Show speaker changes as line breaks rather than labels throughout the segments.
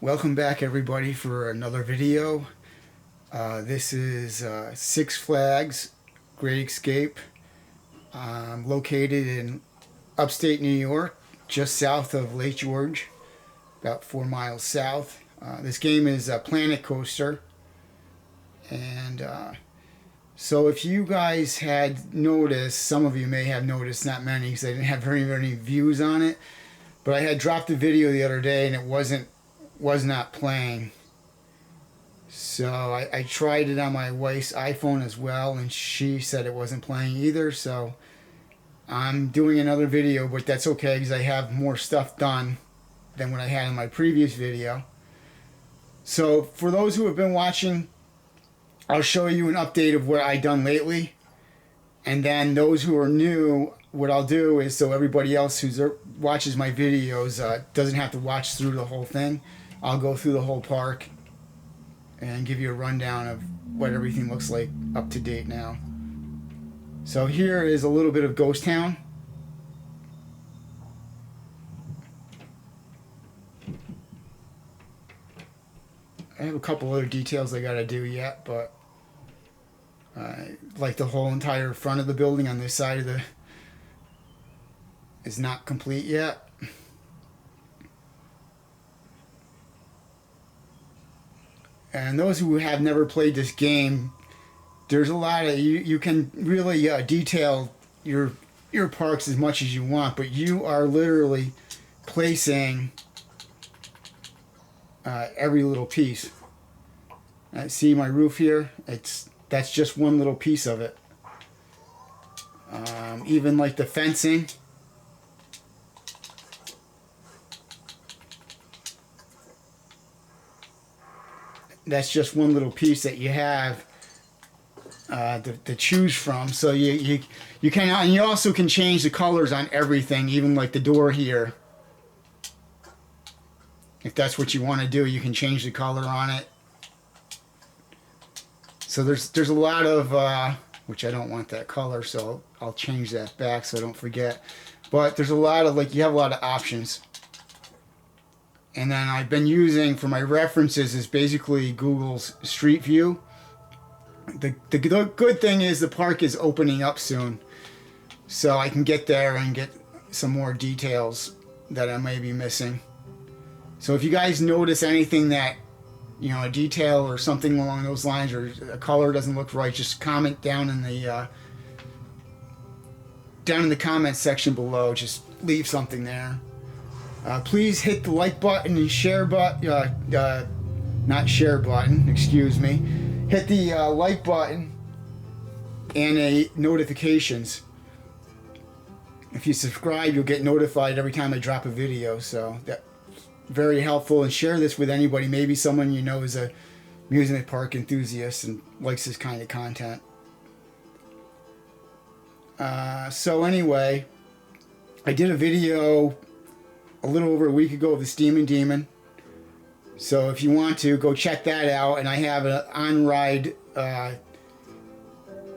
Welcome back everybody for another video. This is Six Flags Great Escape, located in upstate New York, just south of Lake George, about 4 miles south. This game is a Planet Coaster, and so if you guys had noticed, some of you may have noticed, not many because I didn't have very many views on it, but I had dropped a video the other day and it was not playing. So I tried it on my wife's iPhone as well, and she said it wasn't playing either. So I'm doing another video, but that's okay because I have more stuff done than what I had in my previous video. So for those who have been watching, I'll show you an update of what I've done lately. And then those who are new, what I'll do is, so everybody else who watches my videos doesn't have to watch through the whole thing, I'll go through the whole park and give you a rundown of what everything looks like up to date now. So here is a little bit of Ghost Town. I have a couple other details I gotta do yet, but like the whole entire front of the building on this side of the is not complete yet. And those who have never played this game, there's a lot of you can really detail your parks as much as you want, but you are literally placing every little piece. See my roof here? That's just one little piece of it. Even like the fencing. That's just one little piece that you have to choose from. So you can, and you also can change the colors on everything, even like the door here. If that's what you want to do, you can change the color on it. So there's a lot of which I don't want that color, so I'll change that back so I don't forget. But there's a lot of, like, you have a lot of options. And then I've been using, for my references, is basically Google's Street View. The good thing is the park is opening up soon, so I can get there and get some more details that I may be missing. So if you guys notice anything that, you know, a detail or something along those lines, or a color doesn't look right, just comment down in the comment section below. Just leave something there. Please hit the like button and share button, not share button, excuse me. Hit the like button and notifications. If you subscribe, you'll get notified every time I drop a video, so that's very helpful. And share this with anybody, maybe someone you know is a amusement park enthusiast and likes this kind of content. So anyway, I did a video a little over a week ago of the Steamin Demon. So if you want to, go check that out. And I have an on-ride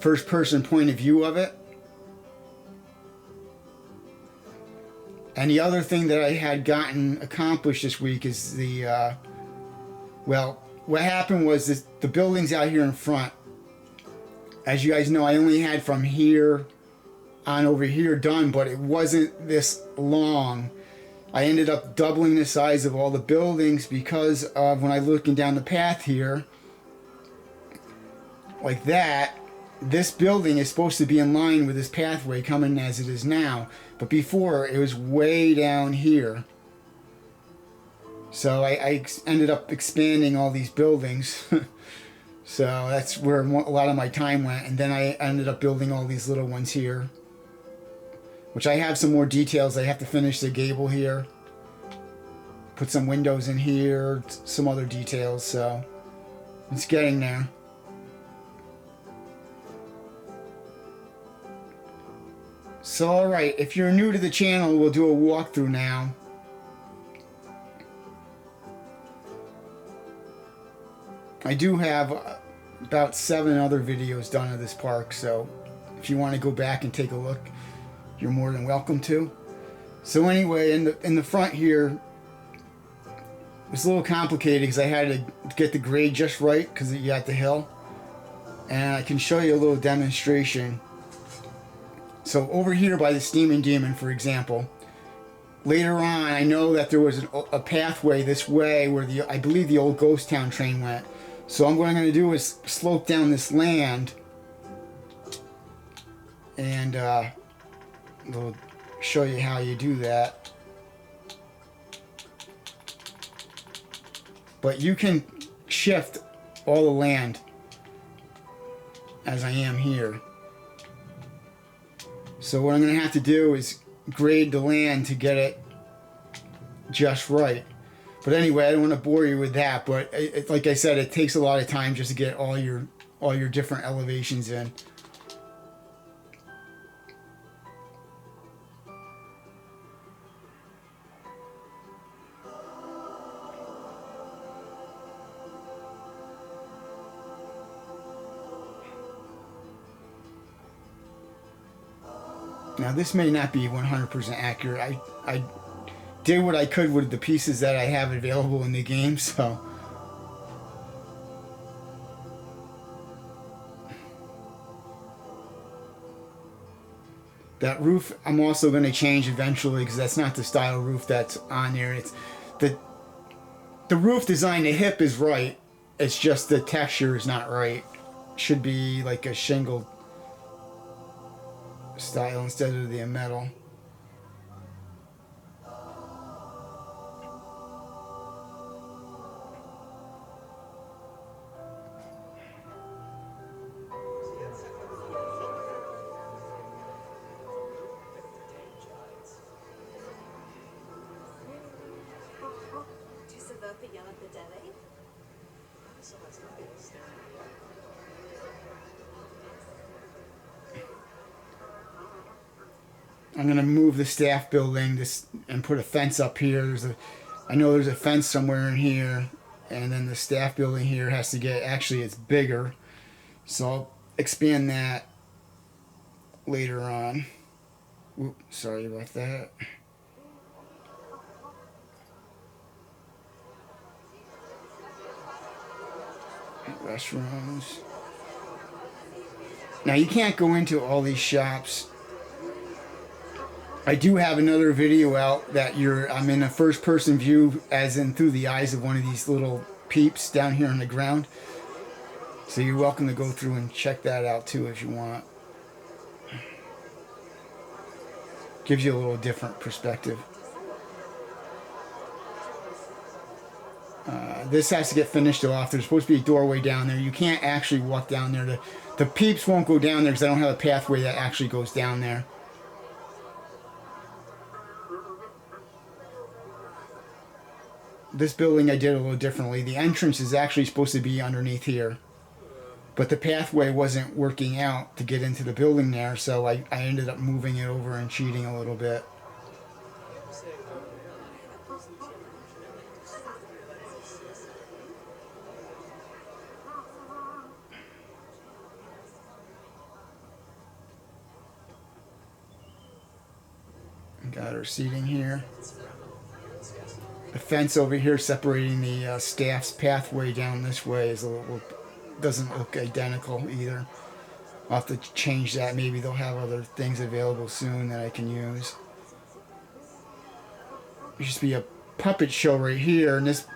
first-person point of view of it. And the other thing that I had gotten accomplished this week is the, well, what happened was this, the buildings out here in front, as you guys know, I only had from here on over here done, but it wasn't this long. I ended up doubling the size of all the buildings because of, when I'm looking down the path here, like that, this building is supposed to be in line with this pathway coming as it is now. But before, it was way down here. So I ended up expanding all these buildings. So that's where a lot of my time went. And then I ended up building all these little ones here, which I have some more details. I have to finish the gable here, put some windows in here, some other details, so it's getting there. So alright, if you're new to the channel, we'll do a walkthrough now. I do have about 7 other videos done of this park, so if you want to go back and take a look, you're more than welcome to. So anyway, in the front here, It's a little complicated because I had to get the grade just right because you got the hill. And I can show you a little demonstration. So over here by the Steamin Demon, for example, later on I know that there was a pathway this way where I believe the old ghost town train went. So what I'm going to do is slope down this land and we'll show you how you do that. But you can shift all the land as I am here. So what I'm going to have to do is grade the land to get it just right. But anyway, I don't want to bore you with that. But like I said, it takes a lot of time just to get all your different elevations in. Now this may not be 100% accurate. I did what I could with the pieces that I have available in the game, so. That roof I'm also going to change eventually because that's not the style roof that's on there. It's the roof design, the hip is right. It's just the texture is not right. Should be like a shingled style instead of the metal. I'm going to move the staff building and put a fence up here. I know there's a fence somewhere in here, and then the staff building here has to get, actually it's bigger, so I'll expand that later on. Oops, sorry about that. Restrooms. Now you can't go into all these shops. I do have another video out that I'm in a first person view, as in through the eyes of one of these little peeps down here on the ground. So you're welcome to go through and check that out too if you want. Gives you a little different perspective. This has to get finished off. There's supposed to be a doorway down there. You can't actually walk down there. The peeps won't go down there because I don't have a pathway that actually goes down there. This building I did a little differently. The entrance is actually supposed to be underneath here, but the pathway wasn't working out to get into the building there, so I ended up moving it over and cheating a little bit. Got our seating here. The fence over here separating the staff's pathway down this way is doesn't look identical either. I'll have to change that. Maybe they'll have other things available soon that I can use. There used to be a puppet show right here, and this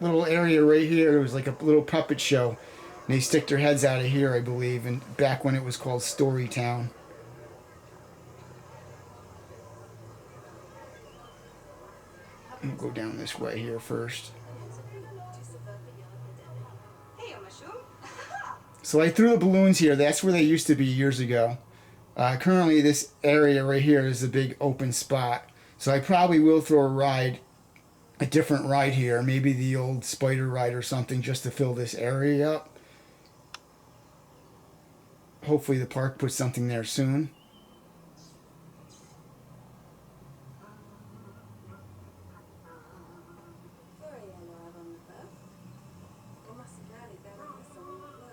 little area right here was like a little puppet show. And they stick their heads out of here, I believe, and back when it was called Storytown. We'll go down this way here first. So I threw the balloons here. That's where they used to be years ago. Currently this area right here is a big open spot. So I probably will throw a different ride here. Maybe the old spider ride or something just to fill this area up. Hopefully the park puts something there soon.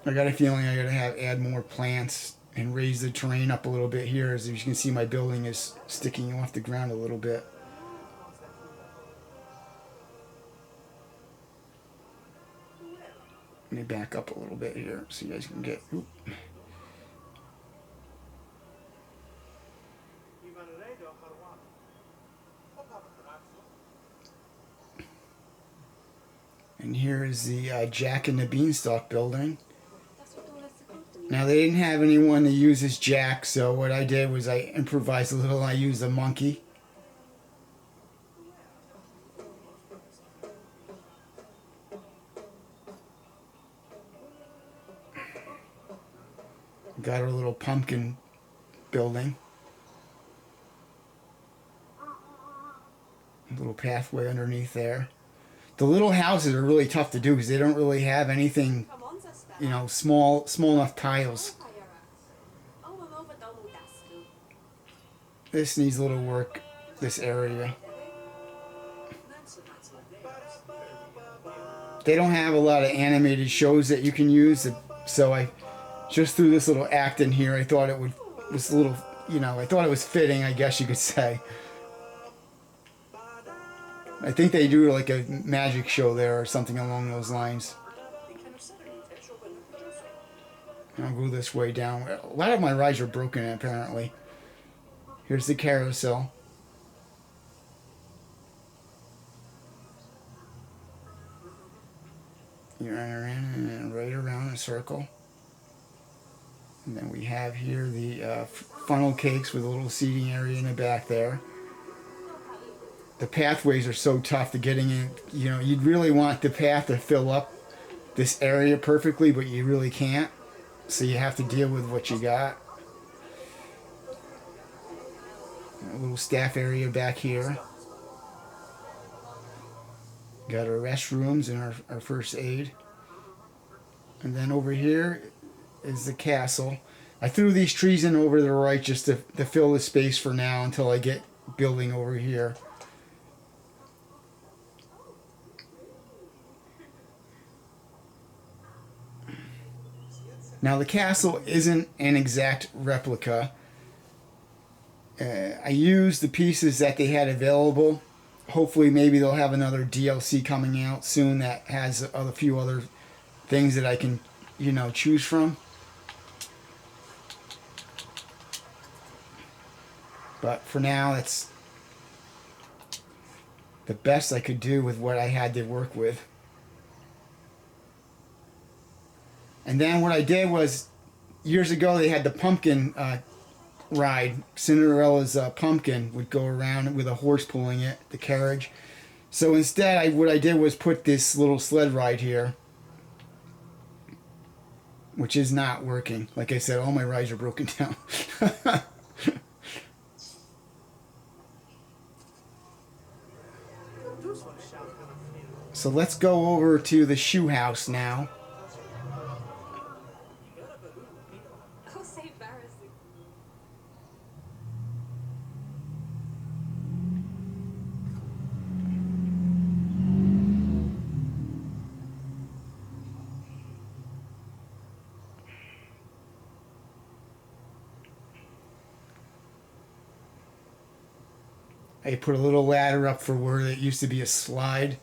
I got a feeling I gotta add more plants and raise the terrain up a little bit here. As you can see, my building is sticking off the ground a little bit. Let me back up a little bit here so you guys can get. Oop. And here is the Jack and the Beanstalk building. Now they didn't have anyone to use as Jack, so what I did was I improvised a little. I used a monkey. Got our little pumpkin building. A little pathway underneath there. The little houses are really tough to do because they don't really have anything, you know, small enough tiles. This needs a little work, this area. They don't have a lot of animated shows that you can use, so I just threw this little act in here. I thought it was a little, you know, I thought it was fitting, I guess you could say. I think they do like a magic show there or something along those lines. I'll go this way down. A lot of my rides are broken apparently. Here's the carousel. You run around and right around in a circle. And then we have here the funnel cakes with a little seating area in the back there. The pathways are so tough to getting in. You know, you'd really want the path to fill up this area perfectly, but you really can't. So you have to deal with what you got. A little staff area back here. Got our restrooms and our first aid. And then over here is the castle. I threw these trees in over to the right just to fill the space for now until I get building over here. Now the castle isn't an exact replica. I used the pieces that they had available. Hopefully maybe they'll have another DLC coming out soon that has a few other things that I can, you know, choose from. But for now, that's the best I could do with what I had to work with. And then what I did was, years ago they had the pumpkin ride. Cinderella's pumpkin would go around with a horse pulling it, the carriage. So instead, what I did was put this little sled ride here, which is not working. Like I said, all my rides are broken down. So let's go over to the shoe house now. I put a little ladder up for where it used to be a slide.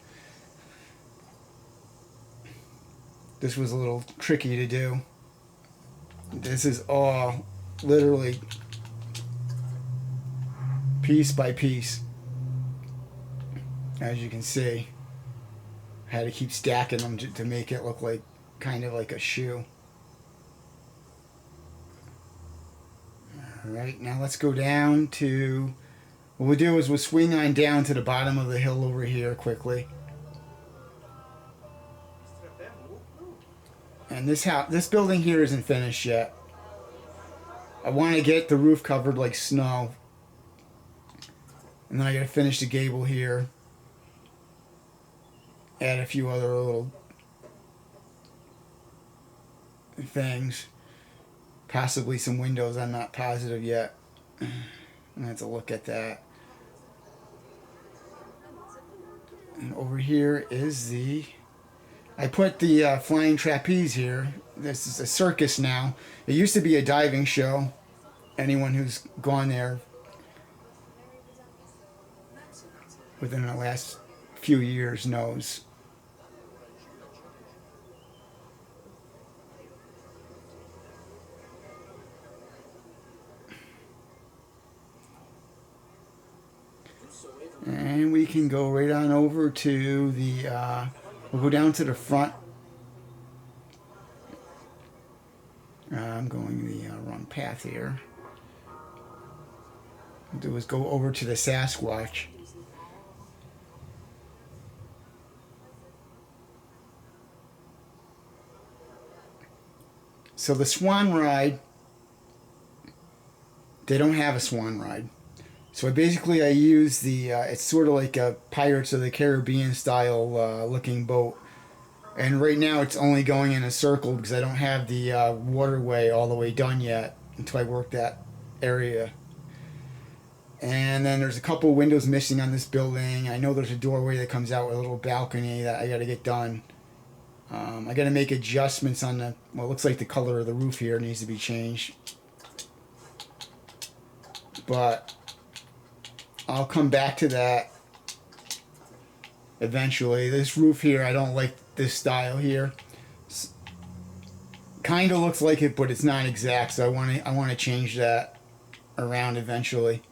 This was a little tricky to do. This is all literally piece by piece. As you can see, I had to keep stacking them to make it look like kind of like a shoe. Alright, now let's go down to, what we'll do is we'll swing on down to the bottom of the hill over here quickly. And this building here isn't finished yet. I want to get the roof covered like snow. And then I got to finish the gable here. Add a few other little things. Possibly some windows, I'm not positive yet. I'm going to have to look at that. And over here is I put the flying trapeze here. This is a circus now. It used to be a diving show. Anyone who's gone there within the last few years knows. we can go right on over to the, we'll go down to the front. I'm going the wrong path here. What I'll do is go over to the Sasquatch. So the swan ride, they don't have a swan ride. So I use the, it's sort of like a Pirates of the Caribbean style looking boat. And right now it's only going in a circle because I don't have the waterway all the way done yet until I work that area. And then there's a couple windows missing on this building. I know there's a doorway that comes out with a little balcony that I got to get done. I got to make adjustments on the, well, it looks like the color of the roof here needs to be changed. But I'll come back to that eventually. This roof here, I don't like this style here. Kind of looks like it, but it's not exact, so I want to change that around eventually.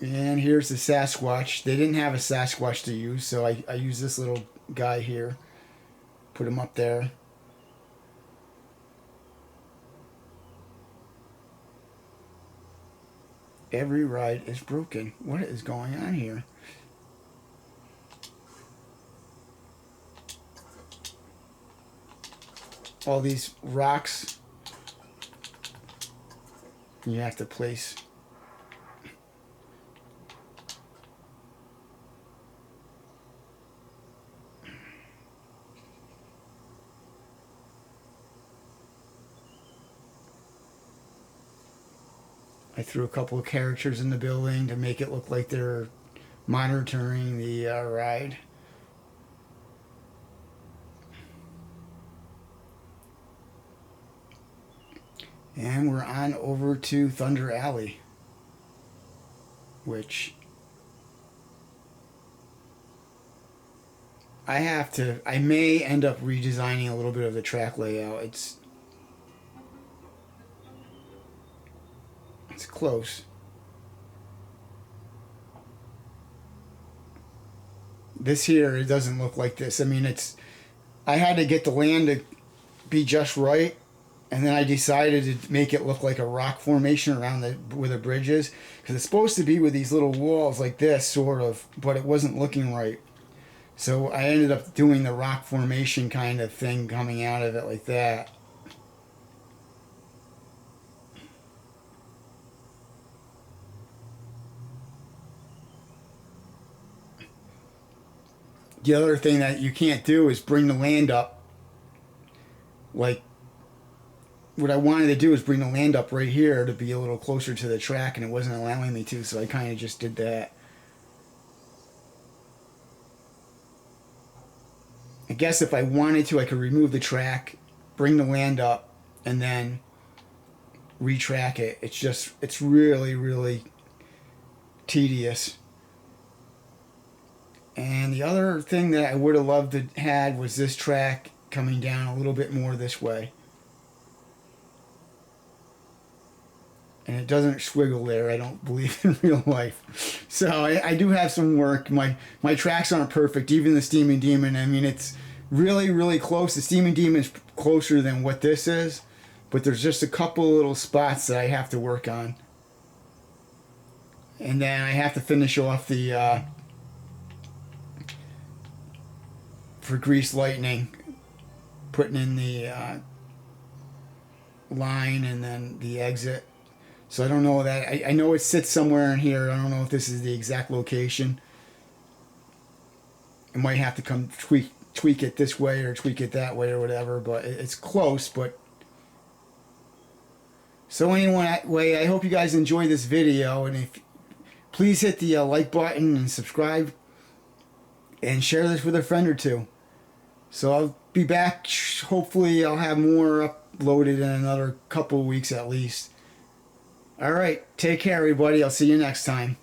And here's the Sasquatch. They didn't have a Sasquatch to use, so I use this little guy here. Put him up there. Every ride is broken. What is going on here? All these rocks you have to place. I threw a couple of characters in the building to make it look like they're monitoring the ride. And we're on over to Thunder Alley, which I may end up redesigning a little bit of the track layout. It's close. This here, it doesn't look like this. I mean, I had to get the land to be just right, and then I decided to make it look like a rock formation around where the bridge is, because it's supposed to be with these little walls like this, sort of, but it wasn't looking right. So I ended up doing the rock formation kind of thing coming out of it like that. The other thing that you can't do is bring the land up. Like, what I wanted to do is bring the land up right here to be a little closer to the track, and it wasn't allowing me to, so I kind of just did that. I guess if I wanted to, I could remove the track, bring the land up, and then retrack it. It's really, really tedious. And the other thing that I would have loved to had was this track coming down a little bit more this way. And it doesn't swiggle there, I don't believe, in real life. So I do have some work. My tracks aren't perfect, even the Steamin Demon. I mean, it's really, really close. The Steamin Demon is closer than what this is, but there's just a couple little spots that I have to work on. And then I have to finish off the for Grease Lightning, putting in the line and then the exit. So I don't know that. I know it sits somewhere in here. I don't know if this is the exact location. I might have to come tweak it this way or tweak it that way or whatever, but it's close. But so anyway, I hope you guys enjoy this video, and if please hit the like button and subscribe and share this with a friend or two. So I'll be back. Hopefully I'll have more uploaded in another couple of weeks at least. All right, take care, everybody. I'll see you next time.